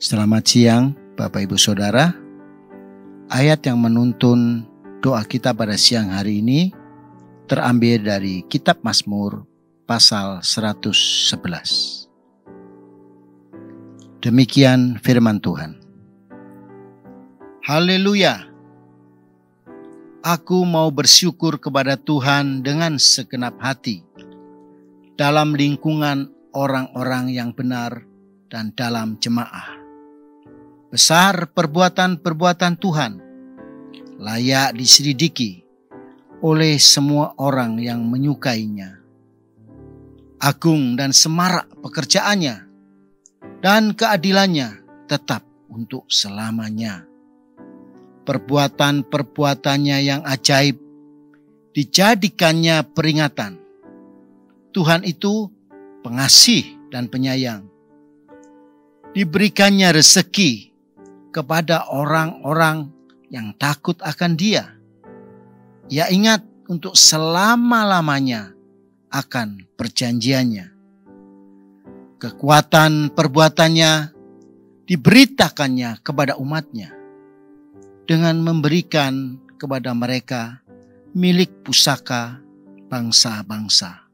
Selamat siang Bapak Ibu Saudara. Ayat yang menuntun doa kita pada siang hari ini terambil dari kitab Mazmur pasal 111. Demikian firman Tuhan. Haleluya. Aku mau bersyukur kepada Tuhan dengan segenap hati dalam lingkungan orang-orang yang benar dan dalam jemaah. Besar perbuatan-perbuatan Tuhan, layak diselidiki oleh semua orang yang menyukainya. Agung dan semarak pekerjaannya, dan keadilannya tetap untuk selamanya. Perbuatan-perbuatannya yang ajaib dijadikannya peringatan. Tuhan itu pengasih dan penyayang. Diberikannya rezeki kepada orang-orang yang takut akan Dia. Ia ingat untuk selama-lamanya akan perjanjiannya. Kekuatan perbuatannya diberitakannya kepada umatnya dengan memberikan kepada mereka milik pusaka bangsa-bangsa.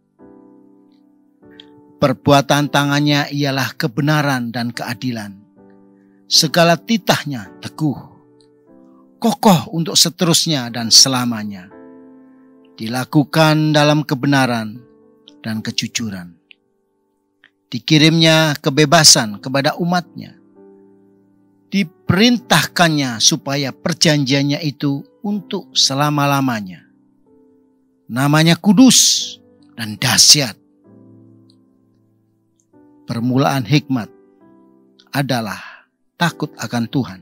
Perbuatan tangannya ialah kebenaran dan keadilan. Segala titahnya teguh, kokoh untuk seterusnya dan selamanya. Dilakukan dalam kebenaran dan kejujuran. Dikirimnya kebebasan kepada umatnya. Diperintahkannya supaya perjanjiannya itu untuk selama-lamanya. Namanya kudus dan dahsyat. Permulaan hikmat adalah takut akan Tuhan.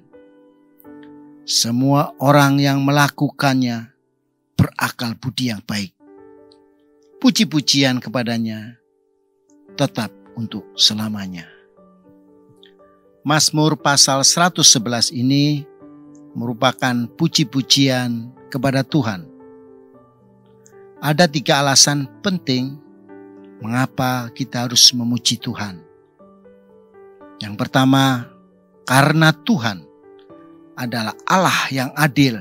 Semua orang yang melakukannya berakal budi yang baik. Puji-pujian kepadanya tetap untuk selamanya. Mazmur pasal 111 ini merupakan puji-pujian kepada Tuhan. Ada 3 alasan penting mengapa kita harus memuji Tuhan. Yang pertama, karena Tuhan adalah Allah yang adil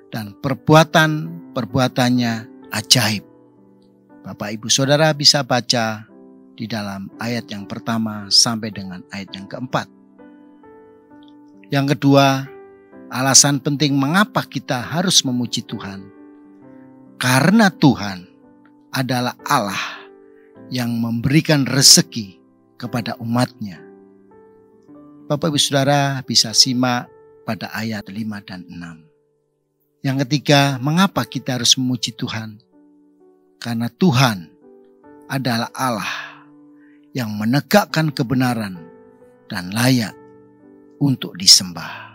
dan perbuatan-perbuatannya ajaib. Bapak Ibu Saudara bisa baca di dalam ayat yang pertama sampai dengan ayat yang keempat. Yang kedua, alasan penting mengapa kita harus memuji Tuhan. Karena Tuhan adalah Allah yang memberikan rezeki kepada umatnya. Bapak Ibu Saudara bisa simak pada ayat 5 dan 6. Yang ketiga, mengapa kita harus memuji Tuhan? Karena Tuhan adalah Allah yang menegakkan kebenaran dan layak untuk disembah.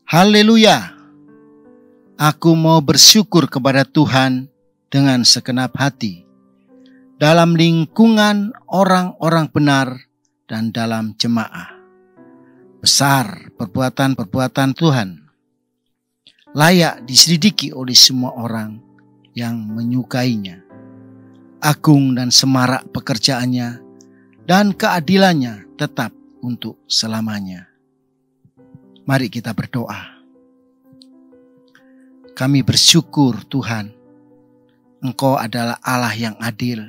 Haleluya. Aku mau bersyukur kepada Tuhan dengan segenap hati dalam lingkungan orang-orang benar dan dalam jemaah. Besar perbuatan-perbuatan Tuhan, layak diselidiki oleh semua orang yang menyukainya. Agung dan semarak pekerjaannya dan keadilannya tetap untuk selamanya. Mari kita berdoa. Kami bersyukur Tuhan, Engkau adalah Allah yang adil.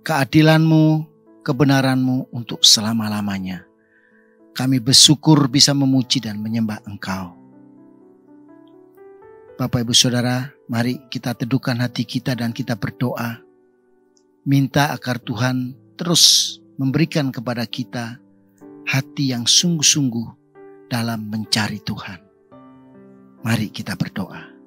Keadilan-Mu, kebenaran-Mu untuk selama-lamanya. Kami bersyukur bisa memuji dan menyembah Engkau. Bapak Ibu Saudara, mari kita teduhkan hati kita dan kita berdoa. Minta agar Tuhan terus memberikan kepada kita hati yang sungguh-sungguh dalam mencari Tuhan. Mari kita berdoa.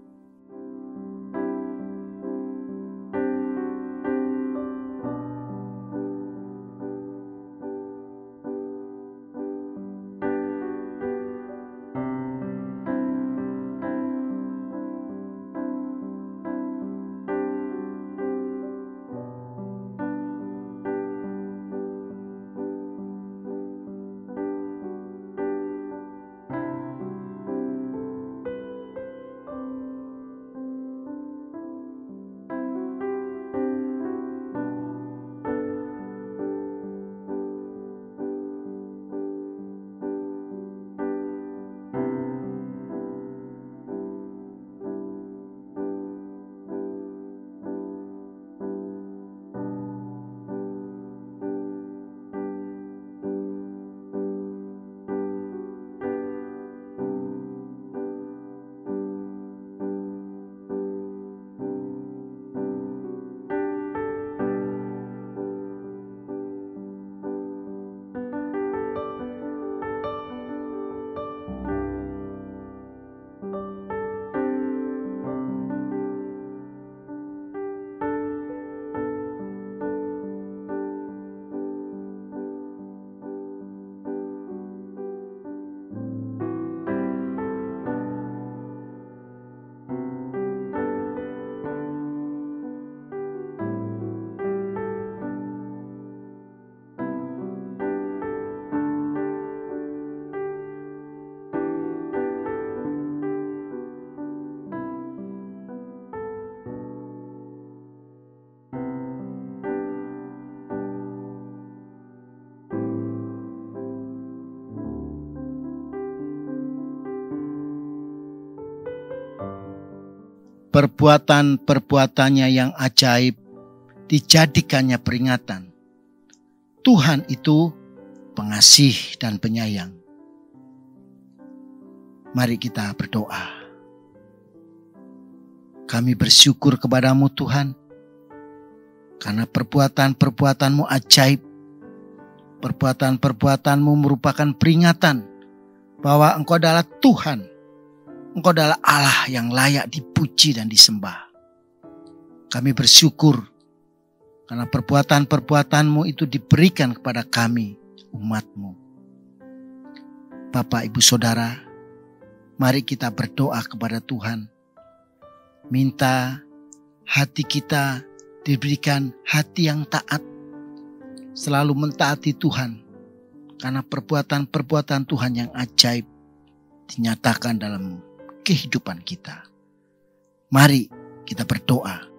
Perbuatan-perbuatannya yang ajaib dijadikannya peringatan. Tuhan itu pengasih dan penyayang. Mari kita berdoa. Kami bersyukur kepadamu Tuhan, karena perbuatan-perbuatanmu ajaib. Perbuatan-perbuatanmu merupakan peringatan bahwa Engkau adalah Tuhan. Engkau adalah Allah yang layak dipuji dan disembah. Kami bersyukur karena perbuatan-perbuatanmu itu diberikan kepada kami, umatmu. Bapak, Ibu, Saudara, mari kita berdoa kepada Tuhan. Minta hati kita diberikan hati yang taat, selalu mentaati Tuhan. Karena perbuatan-perbuatan Tuhan yang ajaib dinyatakan dalam kehidupan kita. Mari kita berdoa.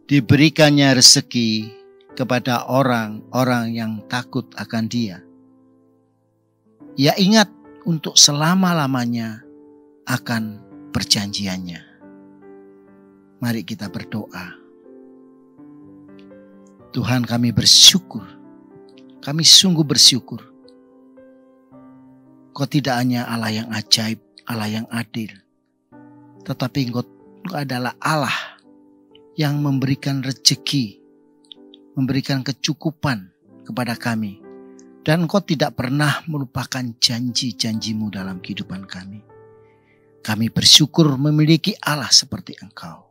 diberikannya rezeki kepada orang-orang yang takut akan Dia. Ia ingat untuk selama-lamanya akan perjanjiannya. Mari kita berdoa. Tuhan, kami bersyukur. Kami sungguh bersyukur. Kau tidak hanya Allah yang ajaib, Allah yang adil, tetapi Engkau adalah Allah yang memberikan rezeki, memberikan kecukupan kepada kami. Dan Engkau tidak pernah melupakan janji-janji-Mu dalam kehidupan kami. Kami bersyukur memiliki Allah seperti Engkau.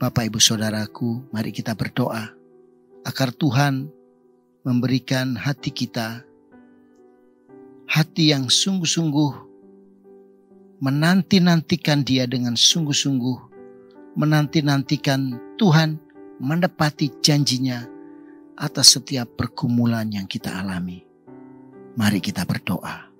Bapak, Ibu, Saudaraku, mari kita berdoa agar Tuhan memberikan hati kita, hati yang sungguh-sungguh menanti-nantikan Dia dengan sungguh-sungguh, menanti-nantikan Tuhan mendapati janjinya atas setiap pergumulan yang kita alami. Mari kita berdoa.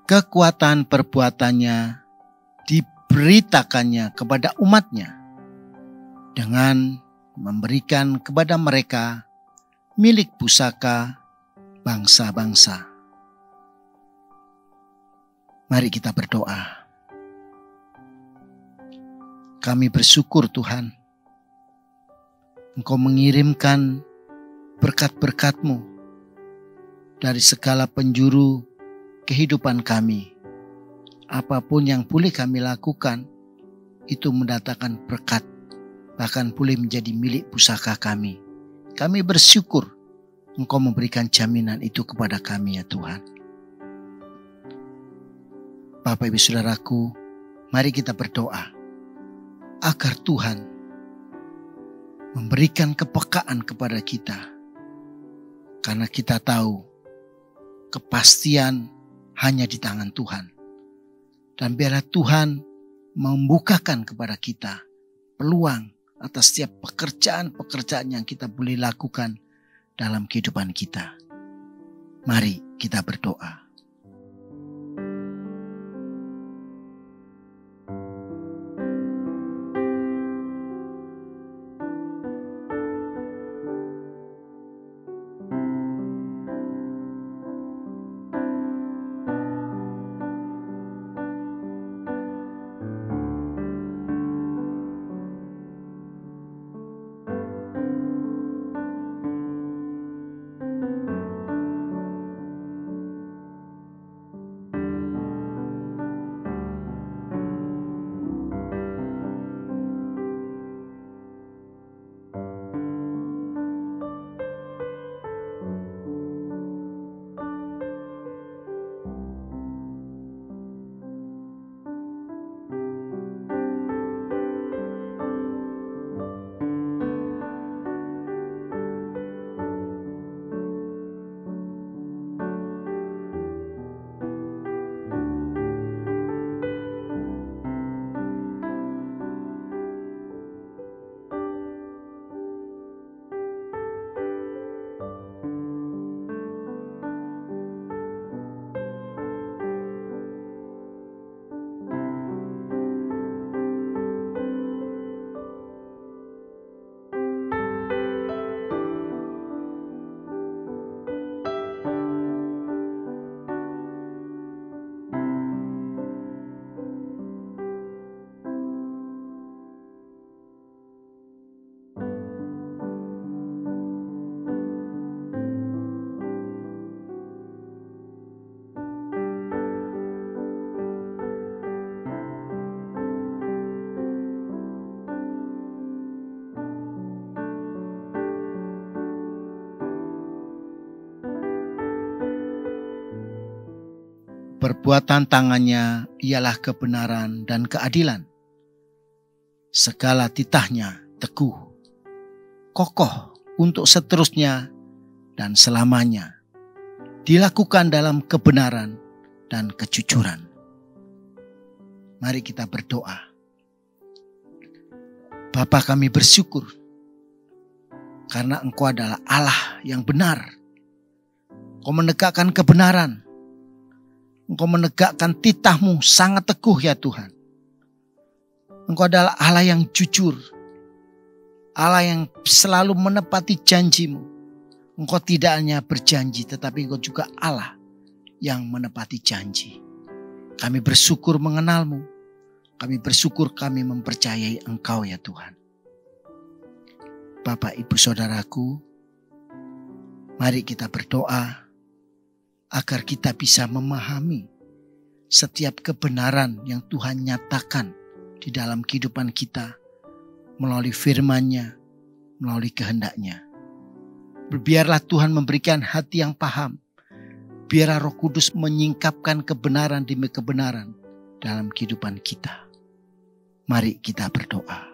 Kekuatan perbuatannya diberitakannya kepada umatnya dengan memberikan kepada mereka milik pusaka bangsa-bangsa. Mari kita berdoa. Kami bersyukur Tuhan, Engkau mengirimkan berkat-berkat-Mu dari segala penjuru kehidupan kami. Apapun yang boleh kami lakukan, itu mendatangkan berkat, bahkan boleh menjadi milik pusaka kami. Kami bersyukur Engkau memberikan jaminan itu kepada kami ya Tuhan. Bapak, Ibu, Saudaraku, mari kita berdoa agar Tuhan memberikan kepekaan kepada kita. Karena kita tahu kepastian hanya di tangan Tuhan. Dan biarlah Tuhan membukakan kepada kita peluang atas setiap pekerjaan-pekerjaan yang kita boleh lakukan dalam kehidupan kita. Mari kita berdoa. Perbuatan tangannya ialah kebenaran dan keadilan. Segala titahnya teguh, kokoh untuk seterusnya dan selamanya. Dilakukan dalam kebenaran dan kejujuran. Mari kita berdoa. Bapa, kami bersyukur karena Engkau adalah Allah yang benar. Engkau menegakkan kebenaran. Engkau menegakkan titah-Mu sangat teguh ya Tuhan. Engkau adalah Allah yang jujur. Allah yang selalu menepati janji-Mu. Engkau tidak hanya berjanji, tetapi Engkau juga Allah yang menepati janji. Kami bersyukur mengenal-Mu. Kami bersyukur kami mempercayai Engkau ya Tuhan. Bapak, Ibu, Saudaraku, mari kita berdoa agar kita bisa memahami setiap kebenaran yang Tuhan nyatakan di dalam kehidupan kita melalui firman-Nya, melalui kehendak-Nya. Biarlah Tuhan memberikan hati yang paham. Biarlah Roh Kudus menyingkapkan kebenaran demi kebenaran dalam kehidupan kita. Mari kita berdoa.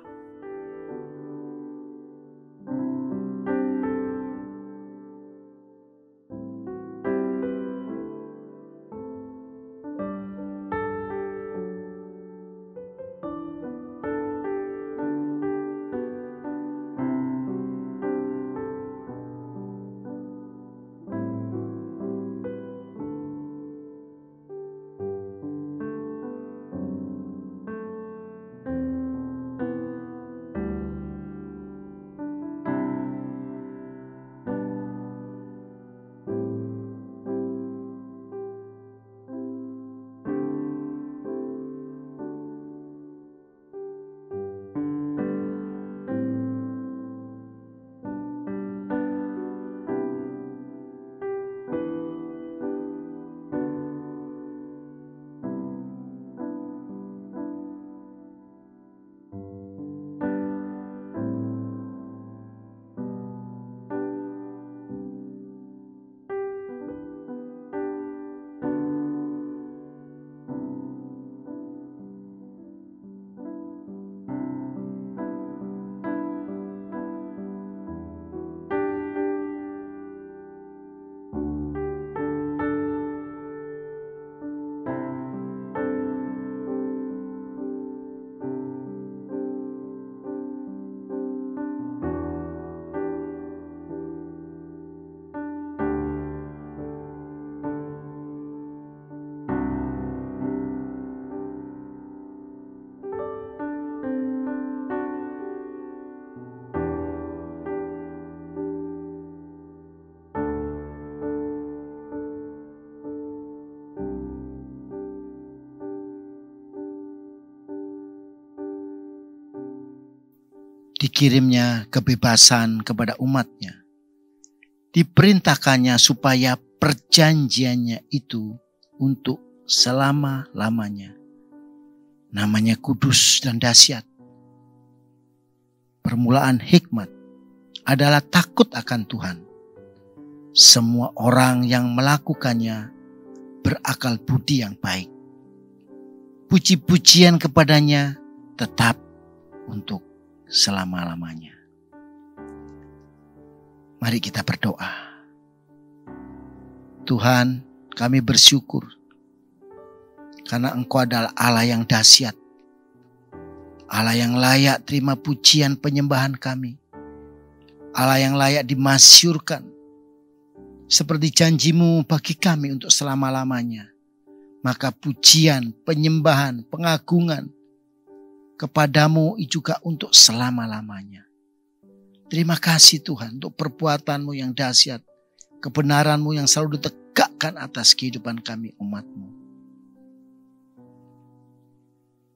Dikirimnya kebebasan kepada umat-Nya. Diperintahkannya supaya perjanjiannya itu untuk selama-lamanya. Namanya kudus dan dahsyat. Permulaan hikmat adalah takut akan Tuhan. Semua orang yang melakukannya berakal budi yang baik. Puji-pujian kepadanya tetap untuk selama-lamanya. Mari kita berdoa. Tuhan, kami bersyukur karena Engkau adalah Allah yang dahsyat, Allah yang layak terima pujian penyembahan kami, Allah yang layak dimasyurkan seperti janji-Mu bagi kami untuk selama-lamanya. Maka pujian, penyembahan, pengagungan kepadamu juga untuk selama-lamanya. Terima kasih Tuhan untuk perbuatan-Mu yang dahsyat, kebenaran-Mu yang selalu ditegakkan atas kehidupan kami umat-Mu.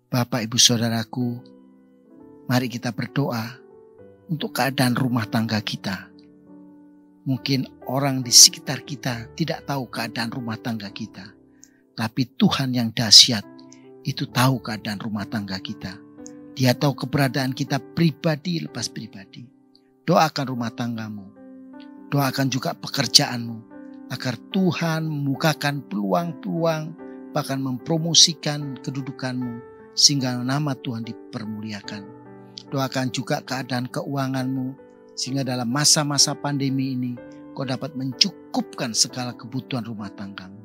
Bapak, Ibu, Saudaraku, mari kita berdoa untuk keadaan rumah tangga kita. Mungkin orang di sekitar kita tidak tahu keadaan rumah tangga kita, tapi Tuhan yang dahsyat itu tahu keadaan rumah tangga kita. Dia tahu keberadaan kita pribadi lepas pribadi. Doakan rumah tanggamu. Doakan juga pekerjaanmu. Agar Tuhan membukakan peluang-peluang bahkan mempromosikan kedudukan-Mu sehingga nama Tuhan dipermuliakan. Doakan juga keadaan keuangan-Mu sehingga dalam masa-masa pandemi ini Kau dapat mencukupkan segala kebutuhan rumah tangga-Mu.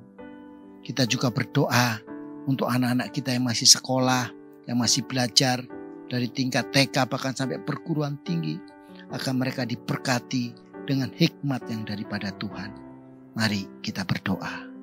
Kita juga berdoa untuk anak-anak kita yang masih sekolah, yang masih belajar dari tingkat TK bahkan sampai perguruan tinggi, agar mereka diberkati dengan hikmat yang daripada Tuhan. Mari kita berdoa.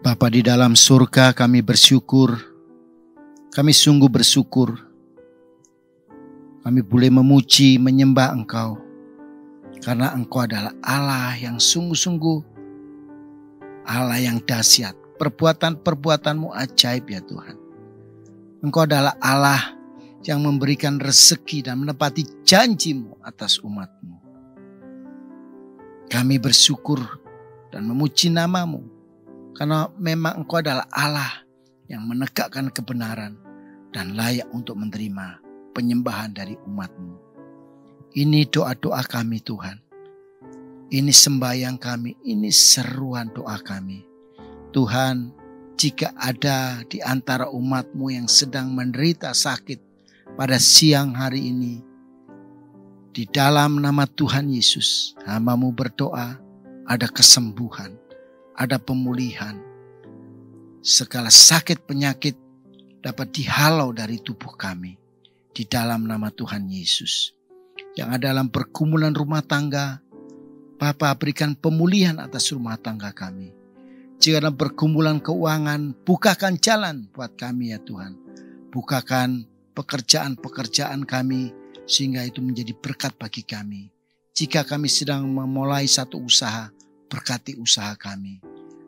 Bapa di dalam surga, kami bersyukur, kami sungguh bersyukur. Kami boleh memuji, menyembah Engkau, karena Engkau adalah Allah yang sungguh-sungguh, Allah yang dahsyat. Perbuatan-perbuatan-Mu ajaib ya Tuhan. Engkau adalah Allah yang memberikan rezeki dan menepati janji-Mu atas umat-Mu. Kami bersyukur dan memuji nama-Mu, karena memang Engkau adalah Allah yang menegakkan kebenaran dan layak untuk menerima penyembahan dari umat-Mu. Ini doa-doa kami Tuhan. Ini sembahyang kami, ini seruan doa kami. Tuhan, jika ada di antara umat-Mu yang sedang menderita sakit pada siang hari ini, di dalam nama Tuhan Yesus, hamba-Mu berdoa ada kesembuhan, ada pemulihan. Segala sakit penyakit dapat dihalau dari tubuh kami di dalam nama Tuhan Yesus. Yang ada dalam pergumulan rumah tangga, Bapa berikan pemulihan atas rumah tangga kami. Jika dalam pergumulan keuangan, bukakan jalan buat kami ya Tuhan. Bukakan pekerjaan-pekerjaan kami sehingga itu menjadi berkat bagi kami. Jika kami sedang memulai satu usaha, berkati usaha kami.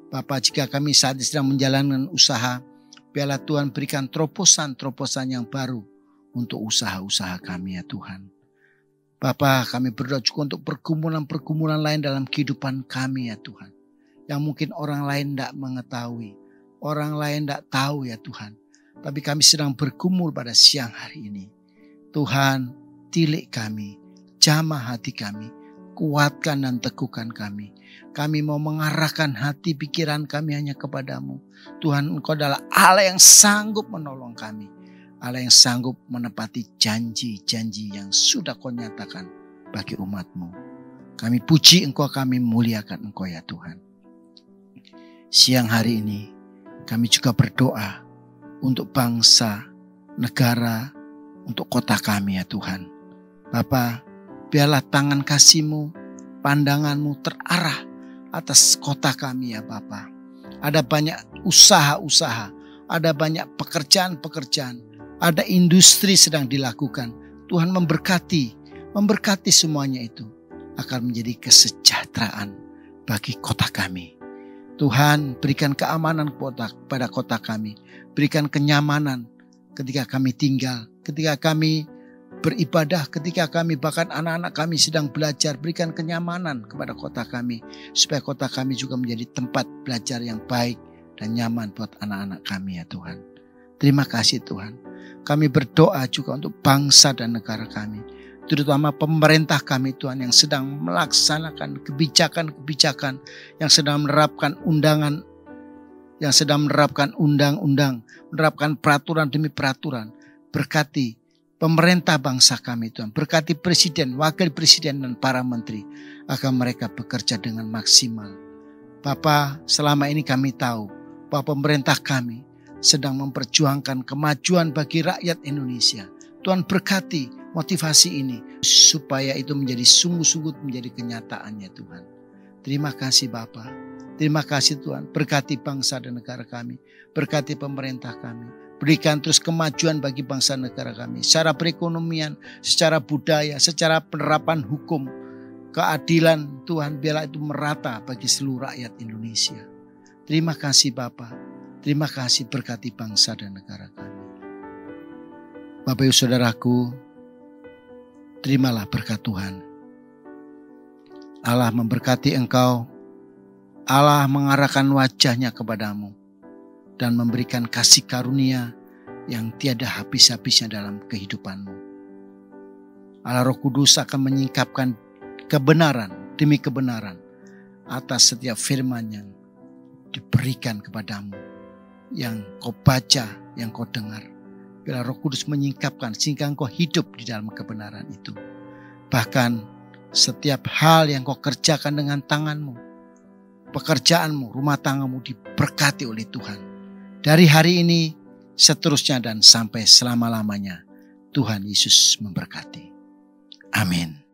Bapa, jika kami saat ini sedang menjalankan usaha, biarlah Tuhan berikan terobosan-terobosan yang baru untuk usaha-usaha kami ya Tuhan. Bapa, kami berdoa juga untuk pergumulan-pergumulan lain dalam kehidupan kami ya Tuhan. Yang mungkin orang lain tidak mengetahui, orang lain tidak tahu ya Tuhan. Tapi kami sedang bergumul pada siang hari ini. Tuhan, tilik kami, jamah hati kami, kuatkan dan teguhkan kami. Kami mau mengarahkan hati pikiran kami hanya kepadamu. Tuhan, Engkau adalah Allah yang sanggup menolong kami. Allah yang sanggup menepati janji-janji yang sudah Kau nyatakan bagi umat-Mu. Kami puji Engkau, kami muliakan Engkau ya Tuhan. Siang hari ini kami juga berdoa untuk bangsa, negara, untuk kota kami ya Tuhan. Bapa, biarlah tangan kasih-Mu, pandangan-Mu terarah atas kota kami ya Bapa. Ada banyak usaha-usaha, ada banyak pekerjaan-pekerjaan, ada industri sedang dilakukan. Tuhan memberkati semuanya itu akan menjadi kesejahteraan bagi kota kami. Tuhan, berikan keamanan pada kota kami, berikan kenyamanan ketika kami tinggal, ketika kami beribadah, ketika kami bahkan anak-anak kami sedang belajar. Berikan kenyamanan kepada kota kami, supaya kota kami juga menjadi tempat belajar yang baik dan nyaman buat anak-anak kami ya Tuhan. Terima kasih Tuhan. Kami berdoa juga untuk bangsa dan negara kami, terutama pemerintah kami Tuhan, yang sedang melaksanakan kebijakan-kebijakan, yang sedang menerapkan undang-undang, menerapkan peraturan demi peraturan. Berkati pemerintah bangsa kami Tuhan, berkati presiden, wakil presiden dan para menteri, agar mereka bekerja dengan maksimal. Bapa, selama ini kami tahu bahwa pemerintah kami sedang memperjuangkan kemajuan bagi rakyat Indonesia. Tuhan berkati motivasi ini supaya itu menjadi sungguh-sungguh menjadi kenyataan ya Tuhan. Terima kasih Bapa. Terima kasih Tuhan. Berkati bangsa dan negara kami. Berkati pemerintah kami. Berikan terus kemajuan bagi bangsa negara kami. Secara perekonomian, secara budaya, secara penerapan hukum, keadilan Tuhan, biarlah itu merata bagi seluruh rakyat Indonesia. Terima kasih Bapa. Terima kasih, berkati bangsa dan negara kami. Bapak Ibu Saudaraku, terimalah berkat Tuhan. Allah memberkati engkau. Allah mengarahkan wajahnya kepadamu dan memberikan kasih karunia yang tiada habis-habisnya dalam kehidupanmu. Allah Roh Kudus akan menyingkapkan kebenaran demi kebenaran atas setiap firman yang diberikan kepadamu, yang kau baca, yang kau dengar. Bila Roh Kudus menyingkapkan sehingga engkau hidup di dalam kebenaran itu. Bahkan setiap hal yang kau kerjakan dengan tanganmu, pekerjaanmu, rumah tanggamu diberkati oleh Tuhan. Dari hari ini, seterusnya dan sampai selama-lamanya, Tuhan Yesus memberkati. Amin.